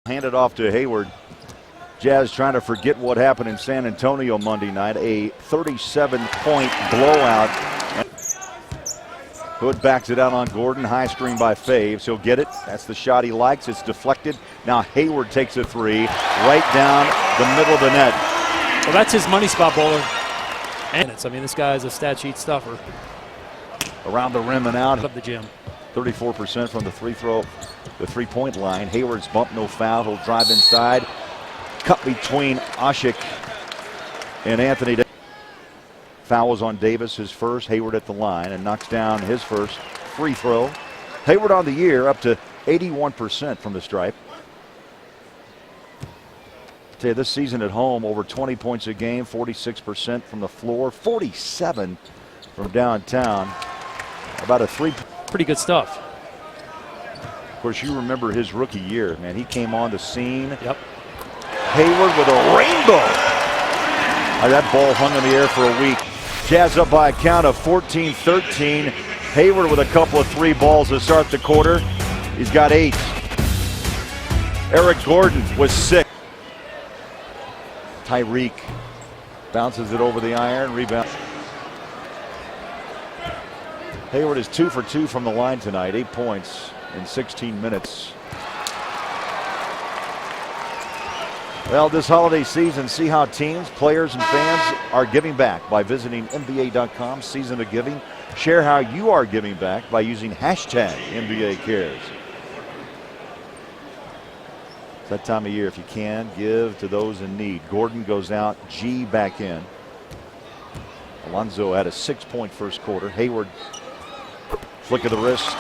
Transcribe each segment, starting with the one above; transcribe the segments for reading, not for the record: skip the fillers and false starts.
Handed off to Hayward. Jazz trying to forget what happened in San Antonio Monday night. A 37-point blowout. Hood backs it out on Gordon. High screen by Faves. He'll get it. That's the shot he likes. It's deflected. Now Hayward takes a three right down the middle of the net. Well, that's his money spot bowler. And I mean, this guy is a stat sheet stuffer. Around the rim and out of the gym. 34% from the three-point line. Hayward's bump, no foul. He'll drive inside. Cut between Ashik and Anthony. Foul was on Davis, his first. Hayward at the line and knocks down his first free throw. Hayward on the year up to 81% from the stripe. I'll tell you, this season at home, over 20 points a game, 46% from the floor, 47 from downtown. About a three. Pretty good stuff. Of course, you remember his rookie year, man. He came on the scene. Yep. Hayward with a rainbow. That ball hung in the air for a week. Jazz up by a count of 14-13. Hayward with a couple of three balls to start the quarter. He's got 8. Eric Gordon was 6. Tyreek bounces it over the iron. Rebound. Hayward is 2 for 2 from the line tonight. 8 points in 16 minutes. Well, this holiday season, see how teams, players, and fans are giving back by visiting NBA.com, Season of Giving. Share how you are giving back by using hashtag NBA Cares. It's that time of year, if you can, give to those in need. Gordon goes out, G back in. Alonzo had a 6-point first quarter. Hayward, flick of the wrist.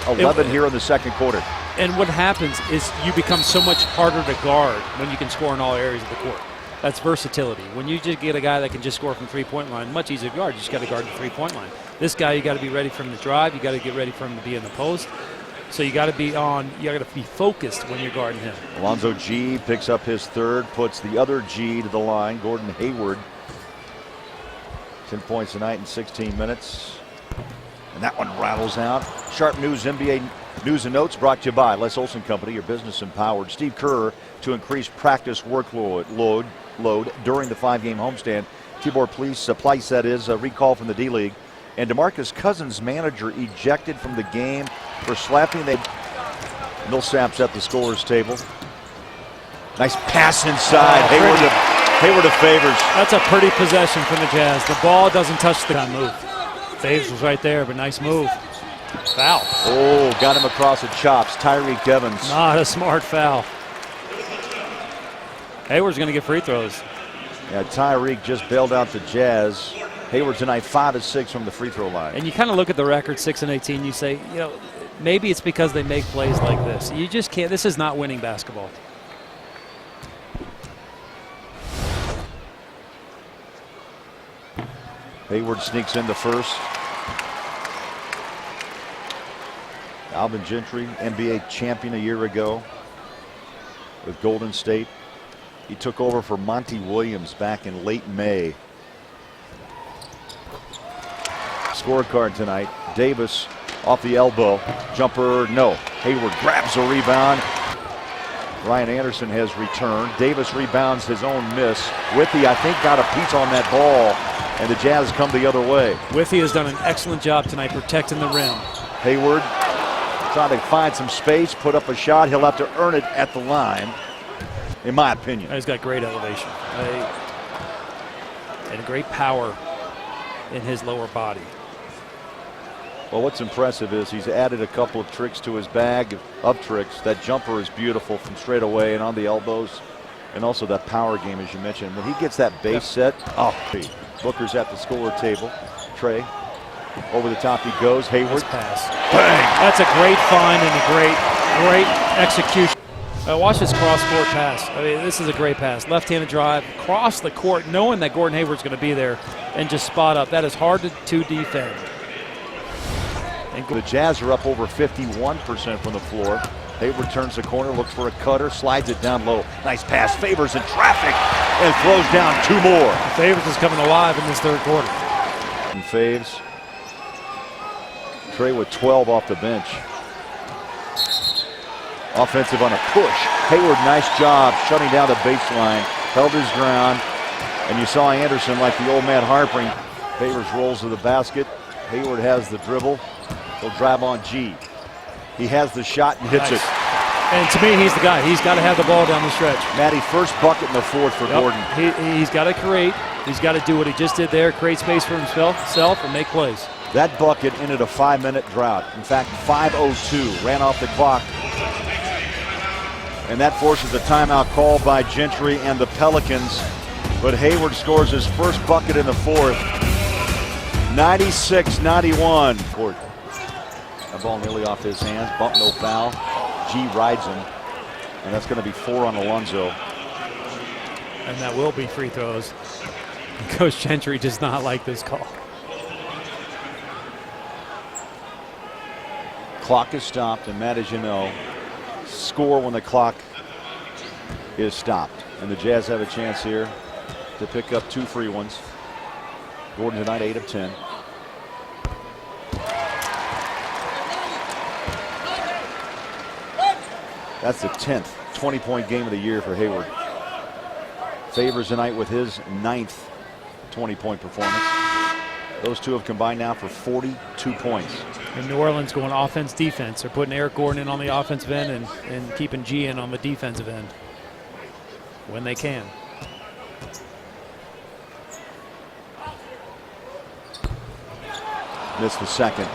11 here in the second quarter. And what happens is you become so much harder to guard when you can score in all areas of the court. That's versatility. When you just get a guy that can just score from three-point line, much easier to guard. You just got to guard the three-point line. This guy, you got to be ready for him to drive. You got to get ready for him to be in the post. So you got to be on. You got to be focused when you're guarding him. Alonzo G picks up his third, puts the other G to the line. Gordon Hayward, 10 points tonight in 16 minutes. And that one rattles out. Sharp News NBA News and Notes brought to you by Les Olson Company, your business empowered. Steve Kerr to increase practice workload during the 5-game homestand. Tibor Pleiss that is a recall from the D-League. And DeMarcus Cousins' manager ejected from the game for slapping. Millsap's at the scorer's table. Nice pass inside. Hayward to Favors. That's a pretty possession from the Jazz. The ball doesn't touch the move. Faves was right there, but nice move. Foul. Oh, got him across the chops. Tyreek Evans. Not a smart foul. Hayward's going to get free throws. Yeah, Tyreek just bailed out the Jazz. Hayward tonight 5 of 6 from the free throw line. And you kind of look at the record, 6 and 18. You say, you know, maybe it's because they make plays like this. You just can't. This is not winning basketball. Hayward sneaks in the first. Alvin Gentry, NBA champion a year ago with Golden State. He took over for Monty Williams back in late May. Scorecard tonight. Davis off the elbow. Jumper, no. Hayward grabs a rebound. Ryan Anderson has returned. Davis rebounds his own miss. Withy, I think, got a piece on that ball, and the Jazz come the other way. Withy has done an excellent job tonight protecting the rim. Hayward trying to find some space, put up a shot. He'll have to earn it at the line, in my opinion. He's got great elevation and great power in his lower body. Well, what's impressive is he's added a couple of tricks to his bag of tricks. That jumper is beautiful from straight away and on the elbows, and also that power game, as you mentioned. When he gets that base set, Booker's at the scorer table. Trey, over the top he goes. Hayward. Nice pass. Bang! That's a great find and a great execution. Watch this cross-court pass. I mean, this is a great pass. Left-handed drive, across the court, knowing that Gordon Hayward's going to be there, and just spot up. That is hard to defend. And the Jazz are up over 51% from the floor. Hayward turns the corner, looks for a cutter, slides it down low. Nice pass. Favors in traffic and throws down 2 more. Favors is coming alive in this third quarter. And Faves. Trey with 12 off the bench. Offensive on a push. Hayward, nice job shutting down the baseline. Held his ground. And you saw Anderson, like the old man Harpering. Favors rolls to the basket. Hayward has the dribble. He'll drive on G. He has the shot and hits it. And to me, he's the guy. He's got to have the ball down the stretch. Matty, first bucket in the fourth for Gordon. He's got to create. He's got to do what he just did there, create space for himself and make plays. That bucket ended a 5-minute drought. In fact, 5:02 ran off the clock. And that forces a timeout call by Gentry and the Pelicans. But Hayward scores his first bucket in the fourth. 96-91. Court. That ball nearly off his hands. Bump, no foul. G rides him. And that's going to be 4 on Alonzo. And that will be free throws. Coach Gentry does not like this call. Clock is stopped, and Matt, as you know, score when the clock is stopped. And the Jazz have a chance here to pick up 2 free ones. Gordon tonight 8 of 10. That's the 10th 20-point game of the year for Hayward. Favors tonight with his 9th 20-point performance. Those two have combined now for 42 points. And New Orleans going offense, defense. They're putting Eric Gordon in on the offensive end and keeping G in on the defensive end when they can. Missed the second.